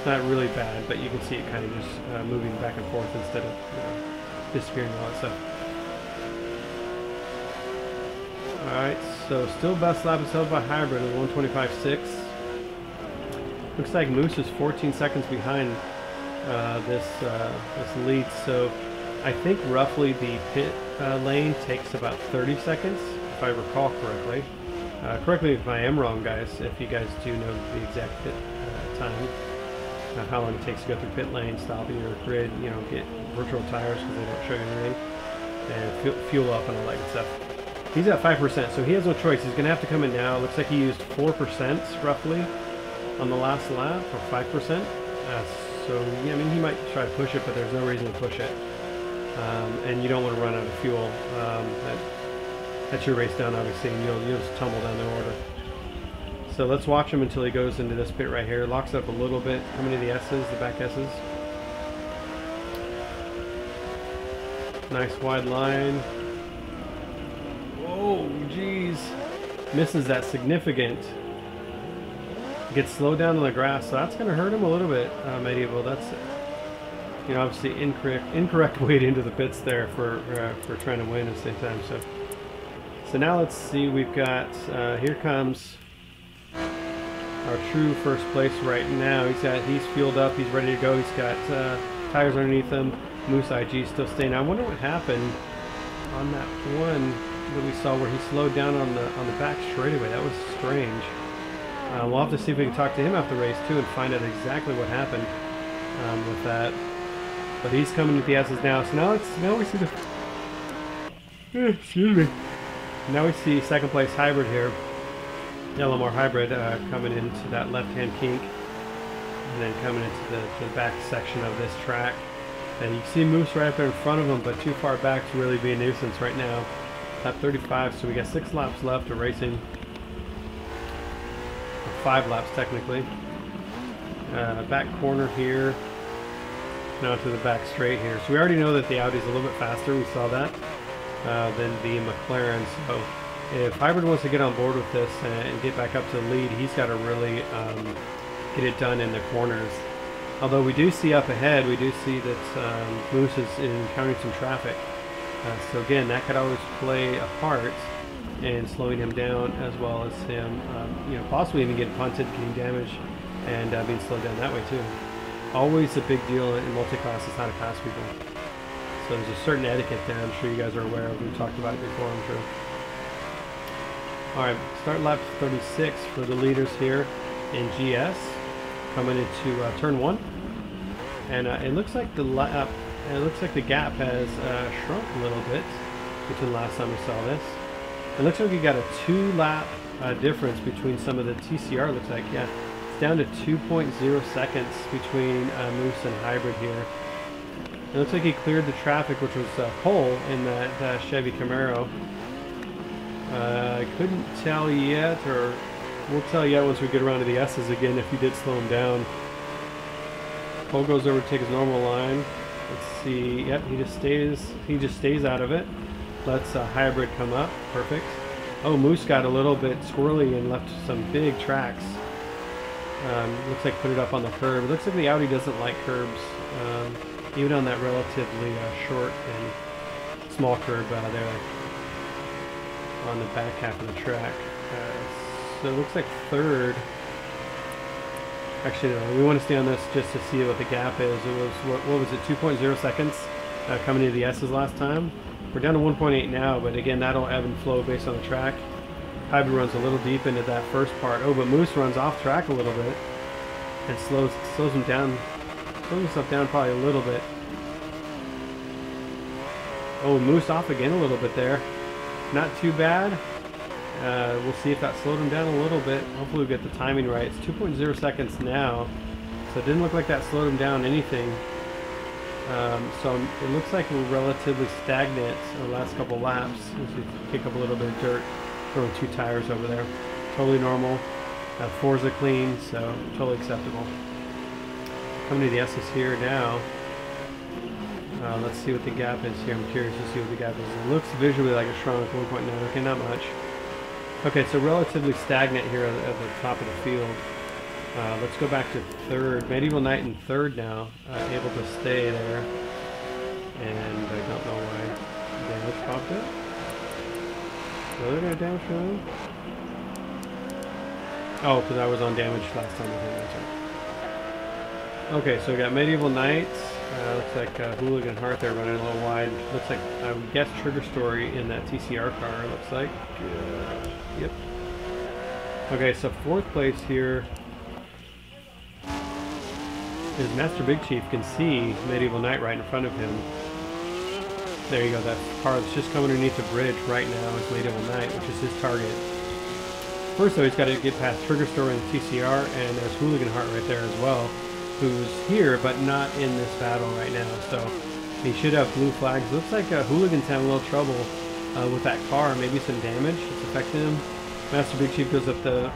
not really bad, but you can see it kind of just moving back and forth instead of, you know, disappearing and all that stuff. Alright, so still best lap is held by Hybrid at 125.6. Looks like Moose is 14 seconds behind this lead, so I think roughly the pit lane takes about 30 seconds, if I recall correctly. Correct me if I am wrong, guys, if you guys do know the exact pit time. How long it takes to go through pit lane, stopping your grid, you know, get virtual tires because they don't show you anything, and fuel up and all that good stuff. He's at 5%, so he has no choice. He's going to have to come in now. Looks like he used 4% roughly on the last lap, or 5%. So, yeah, I mean, he might try to push it, but there's no reason to push it. And you don't want to run out of fuel. That's your race down, obviously, and you'll just tumble down the order. So let's watch him until he goes into this pit right here. Locks up a little bit, coming to the S's, the back S's. Nice wide line. Whoa, geez. Misses that significant. Gets slowed down on the grass, so that's going to hurt him a little bit, Medieval. That's, you know, obviously incorrect way into the pits there for trying to win at the same time. So now let's see. We've got here comes our true first place right now. He's fueled up. He's ready to go. He's got tires underneath him. Moose IG still staying. I wonder what happened on that one that we saw where he slowed down on the back straightaway. That was strange. We'll have to see if we can talk to him after the race too and find out exactly what happened with that. But he's coming with the S's now. So now we see the excuse me. Now we see second place Hybrid here. LMR Hybrid coming into that left-hand kink, and then coming into the back section of this track. And you can see Moose right up there in front of him, but too far back to really be a nuisance right now. Lap 35, so we got 6 laps left of racing. Or 5 laps technically. Back corner here. Now to the back straight here. So we already know that the Audi's a little bit faster, we saw that, than the McLaren. So if Hybrid wants to get on board with this and get back up to the lead, he's got to really get it done in the corners. Although we do see up ahead, we do see that Moose is encountering some traffic. So again, that could always play a part in slowing him down, as well as him, you know, possibly even getting punted, getting damaged, and being slowed down that way too. Always a big deal in multi-class is how to pass people. So there's a certain etiquette there. I'm sure you guys are aware of. We've talked about it before, I'm sure. All right, start lap 36 for the leaders here in GS, coming into turn 1, and it looks like the gap has shrunk a little bit between the last time we saw this. It looks like we got a 2-lap difference between some of the TCR. Looks like, yeah, It's down to 2.0 seconds between Moose and Hybrid here. It looks like he cleared the traffic, which was pole in that Chevy Camaro. I couldn't tell yet, or we'll tell yet once we get around to the S's again if he did slow him down. Pole goes over to take his normal line. Let's see. Yep, he just stays out of it. Lets Hybrid come up. Perfect. Oh, Moose got a little bit squirrely and left some big tracks. Looks like put it up on the curb. It looks like the Audi doesn't like curbs, even on that relatively short and small curb there on the back half of the track. So it looks like third. Actually, no, we want to stay on this just to see what the gap is. It was, what was it, 2.0 seconds coming into the S's last time. We're down to 1.8 now, but again, that'll ebb and flow based on the track. Hybrid runs a little deep into that first part. Oh, but Moose runs off track a little bit and slows him down, slows himself down probably a little bit. Oh, Moose off again a little bit there. Not too bad. We'll see if that slowed him down a little bit. Hopefully we'll get the timing right. It's 2.0 seconds now, so it didn't look like that slowed him down anything. So it looks like we're relatively stagnant the last couple laps. As we kick up a little bit of dirt, throwing 2 tires over there. Totally normal. Forza clean, so totally acceptable. Coming to the S's here now. Let's see what the gap is here. I'm curious to see what the gap is. It looks visually like it shrunk 1.9. Okay, not much. Okay, so relatively stagnant here at the top of the field. Let's go back to third. Medieval Knight in third now, able to stay there. And I don't know why damage popped up. Another guy damage for him? Oh, because I was on damage last time. Okay, so we got Medieval Knights. Looks like Hooligan Heart there running a little wide. Looks like, I would guess, Trigger Story in that TCR car, looks like. Yep. Okay, so fourth place here is Master Big Chief. Can see Medieval Knight right in front of him. There you go, that car that's just coming underneath the bridge right now is Medieval Knight, which is his target. First though, he's got to get past Trigger Story and TCR, and there's Hooligan Heart right there as well, who's here but not in this battle right now, so he should have blue flags. Looks like Hooligan's having a little trouble with that car, maybe some damage. It's affecting him. Master Big Chief goes up the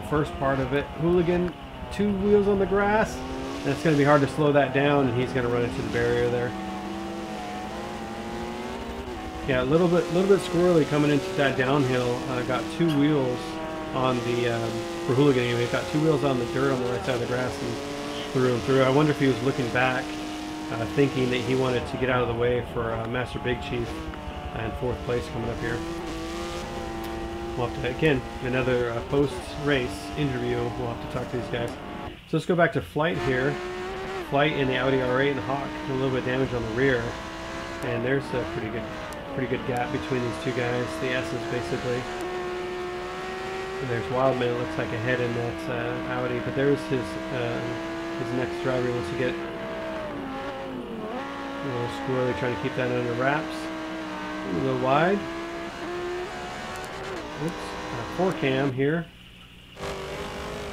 first part of it. Hooligan, 2 wheels on the grass, and it's going to be hard to slow that down, and he's going to run into the barrier there. Yeah, a little bit squirrely coming into that downhill. Got 2 wheels on the for Hooligan anyway. He's got 2 wheels on the dirt on the right side of the grass and through and through. I wonder if he was looking back, thinking that he wanted to get out of the way for Master Big Chief and fourth place coming up here. We'll have to, again, another post-race interview. We'll have to talk to these guys. So let's go back to Flight here. Flight in the Audi R8 and Hawk, a little bit of damage on the rear, and there's a pretty good gap between these 2 guys. The S's basically. And there's Wildman. It looks like ahead in that Audi, but there's his next driver. Wants to get a little squirrely, trying to keep that under wraps. A little wide. Oops. 4 cam here.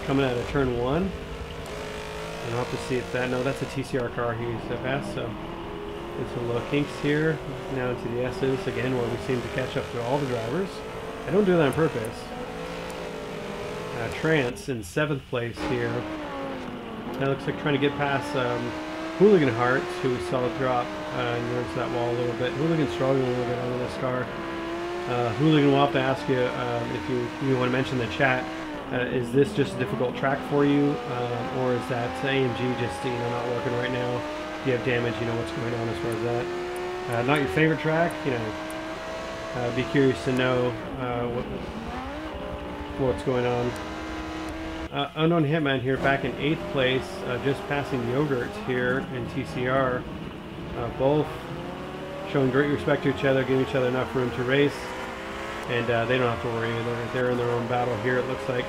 Coming out of turn 1. And I'll have to see if that. No, that's a TCR car he's passed. So there's a little kinks here. Now into the S's again, where we seem to catch up to all the drivers. I don't do that on purpose. Trance in 7th place here. That looks like trying to get past Hooligan Hearts, who we saw drop and runs that wall a little bit. Hooligan's struggling a little bit under this car. Hooligan, will have to ask you if you want to mention in the chat. Is this just a difficult track for you, or is that AMG just not working right now? Do you have damage? What's going on as far as that? Not your favorite track? Be curious to know what's going on. Unknown Hitman here back in 8th place, just passing Yogurt here in TCR. Both showing great respect to each other, giving each other enough room to race, and they don't have to worry. They're in their own battle here, it looks like.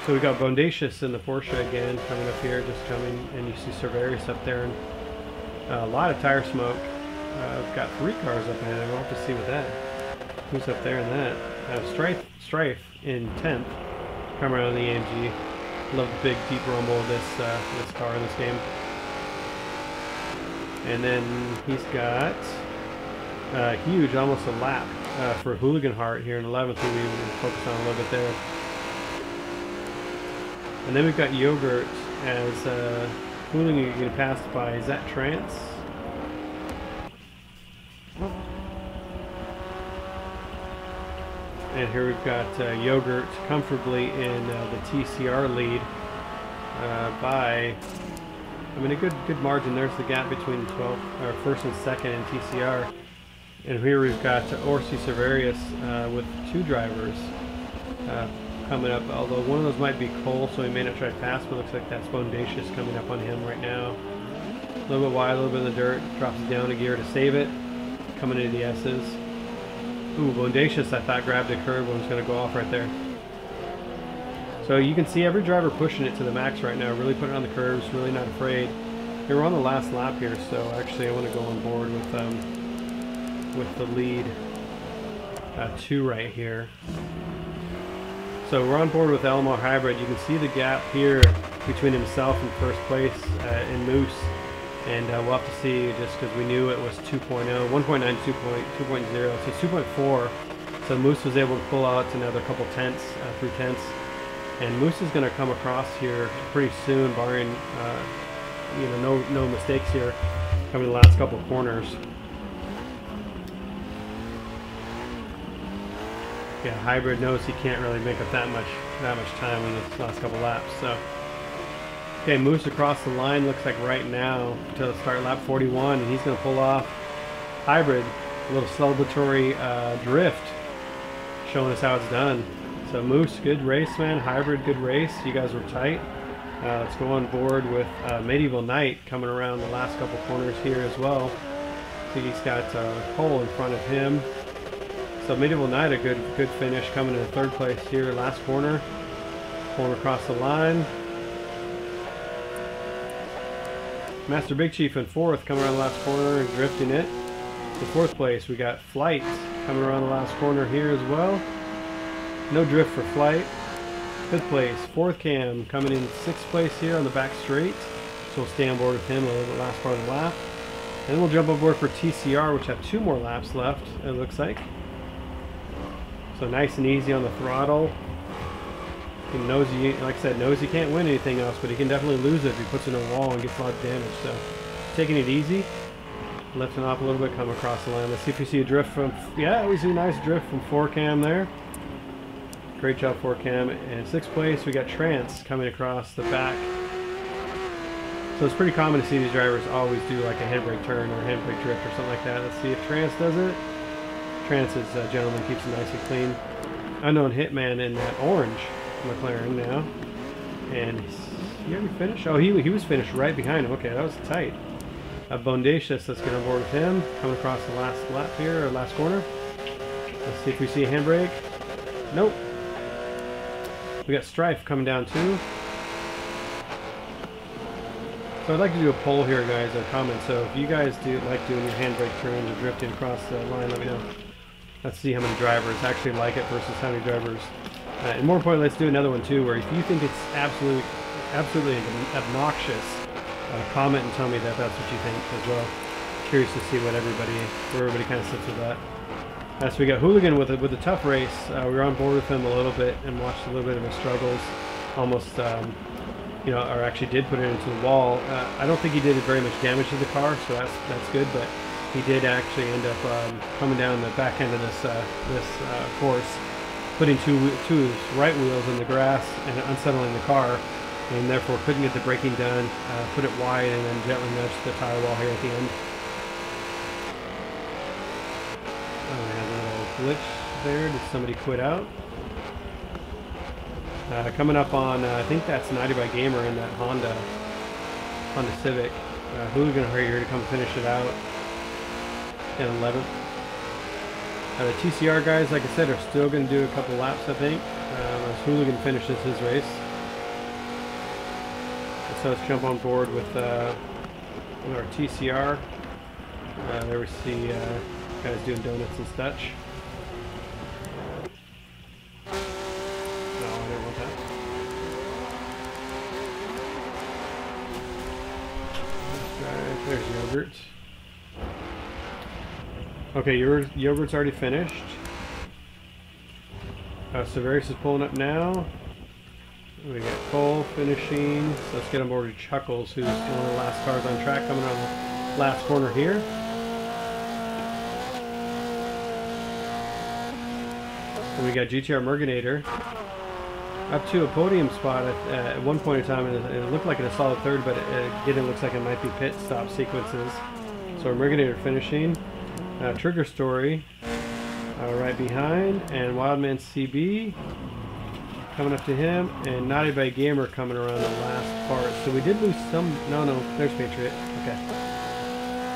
So we got Bondacious in the Porsche again coming up here, just coming, and you see Cerverius up there, and a lot of tire smoke. I've got 3 cars up ahead. We'll have to see with that. Who's up there in that? Strife in 10th. Come around the AMG. Love the big deep rumble of this car in this game. And then he's got huge, almost a lap for Hooligan Heart here in 11th, who we will focus on a little bit there. And then we've got Yogurt as Hooligan getting passed by, is that Trance? And here we've got Yogurt comfortably in the TCR lead by, I mean, a good margin. There's the gap between 1st and 2nd in TCR. And here we've got ORC Severius with 2 drivers coming up, although one of those might be Cole, so he may not try fast, but looks like that's Bondacious coming up on him right now. A little bit wide, a little bit in the dirt, drops it down a gear to save it, coming into the S's. Ooh, Bondacious I thought grabbed a curb and was going to go off right there. So you can see every driver pushing it to the max right now, really putting it on the curves, really not afraid. We're on the last lap here, so actually I want to go on board with the lead 2 right here. So we're on board with Elmo Hybrid. You can see the gap here between himself and first place in Moose. And we'll have to see, just because we knew it was 2.0, 1.9, 2.0, so it's 2.4. So Moose was able to pull out another couple tenths, 3 tenths. And Moose is going to come across here pretty soon, barring you know, no mistakes here, coming the last couple of corners. Yeah, Hybrid knows he can't really make up that much time in the last couple laps. So. Okay, Moose across the line, looks like right now to start lap 41, and he's going to pull off. Hybrid, a little celebratory drift, showing us how it's done. So Moose, good race, man. Hybrid, good race. You guys were tight. Let's go on board with Medieval Knight coming around the last couple corners here as well. I think he's got Cole in front of him. So Medieval Knight, a good finish, coming in 3rd place here, last corner. Pulling across the line. Master Big Chief in 4th, coming around the last corner and drifting it. In 4th place, we got Flight coming around the last corner here as well. No drift for Flight. 5th place, 4th Cam coming in 6th place here on the back straight. So we'll stay on board with him a little bit last part of the lap. And then we'll jump on board for TCR, which have 2 more laps left, it looks like. So nice and easy on the throttle. He knows he, like I said, knows he can't win anything else, but he can definitely lose it if he puts it in a wall and gets a lot of damage. So, taking it easy, lifting off a little bit, come across the line. Let's see if we see a drift from, yeah, we see a nice drift from 4Cam there. Great job, 4Cam. And in 6th place, we got Trance coming across the back. So it's pretty common to see these drivers always do like a handbrake turn or a handbrake drift or something like that. Let's see if Trance does it. Trance's gentleman keeps it nice and clean. Unknown Hitman in that orange McLaren now, and he already finished. Oh, he was finished right behind him. Okay, that was tight. Bondacious, let's get on board with him. Coming across the last lap here, or last corner. Let's see if we see a handbrake. Nope. We got Strife coming down too. So I'd like to do a poll here, guys, or comment. So if you guys do like doing your handbrake turns or drifting across the line, let me know. Let's see how many drivers actually like it versus how many drivers. And more importantly, let's do another one too, where if you think it's absolutely obnoxious, comment and tell me that that's what you think as well. Curious to see where everybody kind of sits with that. So we got Hooligan with a tough race. We were on board with him a little bit and watched a little bit of his struggles. Almost, you know, or actually did put it into the wall. I don't think he did very much damage to the car, so that's good. But he did actually end up coming down the back end of this course, putting two of his right wheels in the grass and unsettling the car, and therefore couldn't get the braking done. Put it wide and then gently nudged the tire wall here at the end. Oh, we had a little glitch there. Did somebody quit out? Coming up on, I think that's 90 by Gamer in that Honda Civic. Hooligan here to come finish it out in 11th. The TCR guys, like I said, are still going to do a couple laps, I think, as Hooligan finishes his race. And so let's jump on board with our TCR. There we see guys doing donuts and such. No, I don't want that. yogurt. Okay, yogurt's already finished. Severus is pulling up now. We got Cole finishing. So let's get on board with Chuckles, who's one of the last cars on track, coming on the last corner here. And we got GTR Mergenator up to a podium spot at one point in time, and it looked like in a solid third, but again, it looks like it might be pit stop sequences. So Mergenator finishing. Trigger Story right behind, and Wildman CB coming up to him, and Naughty by Gamer coming around the last part. So we did lose some. No, there's Patriot. Okay.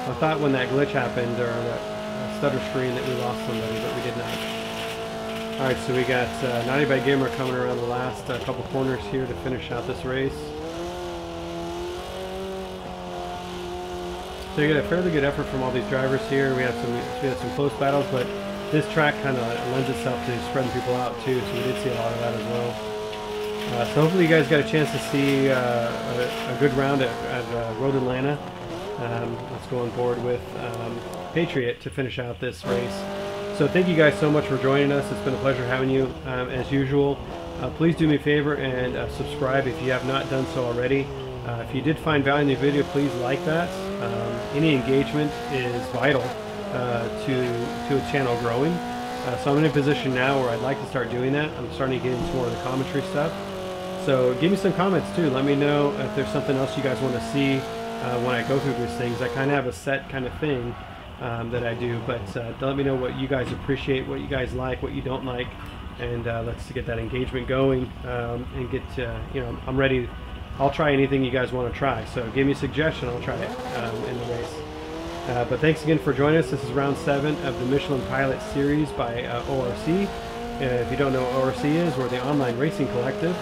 I thought when that glitch happened, or that stutter screen, that we lost somebody, but we did not. Alright, so we got Naughty by Gamer coming around the last couple corners here to finish out this race. So you get a fairly good effort from all these drivers here. We had some close battles, but this track kind of lends itself to spreading people out too, so we did see a lot of that as well. So hopefully you guys got a chance to see a good round at Road Atlanta. Let's go on board with Patriot to finish out this race. So thank you guys so much for joining us. It's been a pleasure having you as usual. Please do me a favor and subscribe if you have not done so already. If you did find value in the video, please like that. Any engagement is vital to a channel growing. So I'm in a position now where I'd like to start doing that. I'm starting to get into more of the commentary stuff. So give me some comments too. Let me know if there's something else you guys want to see when I go through these things. I kind of have a set kind of thing that I do, but let me know what you guys appreciate, what you guys like, what you don't like, and let's get that engagement going and get, you know, I'm ready. I'll try anything you guys want to try, so give me a suggestion, I'll try it in the race. But thanks again for joining us. This is round 7 of the Michelin Pilot Series by ORC. If you don't know what ORC is, we're the online racing collective.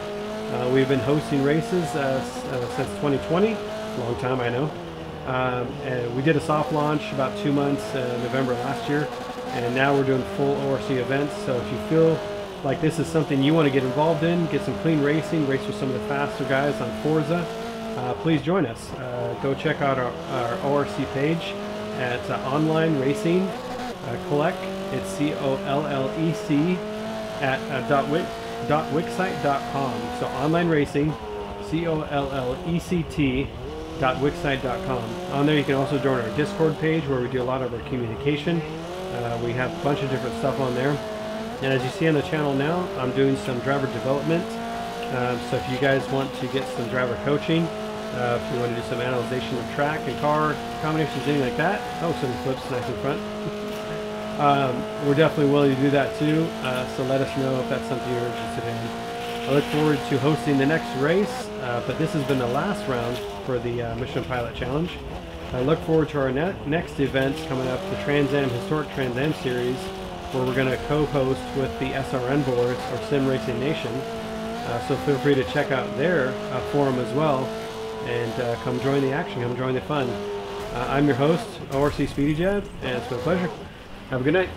We've been hosting races since 2020, long time I know. We did a soft launch about 2 months, November last year, and now we're doing full ORC events. So if you feel like this is something you want to get involved in, get some clean racing, race with some of the faster guys on Forza, please join us. Go check out our ORC page at Online Racing Collect. It's COLLEC at .wixsite.com. So Online Racing, COLLECT.wixsite.com. On there you can also join our Discord page where we do a lot of our communication. We have a bunch of different stuff on there. And as you see on the channel now, I'm doing some driver development. So if you guys want to get some driver coaching, if you want to do some analyzation of track and car combinations, anything like that. Oh, some flips nice in front. We're definitely willing to do that too. So let us know if that's something you're interested in. I look forward to hosting the next race, but this has been the last round for the Michelin Pilot Challenge. I look forward to our next events coming up, the Historic Trans Am Series, where we're going to co-host with the SRN boards, or Sim Racing Nation. So feel free to check out their forum as well, and come join the action, come join the fun. I'm your host, ORC Speedy Jab, and it's been a pleasure. Have a good night.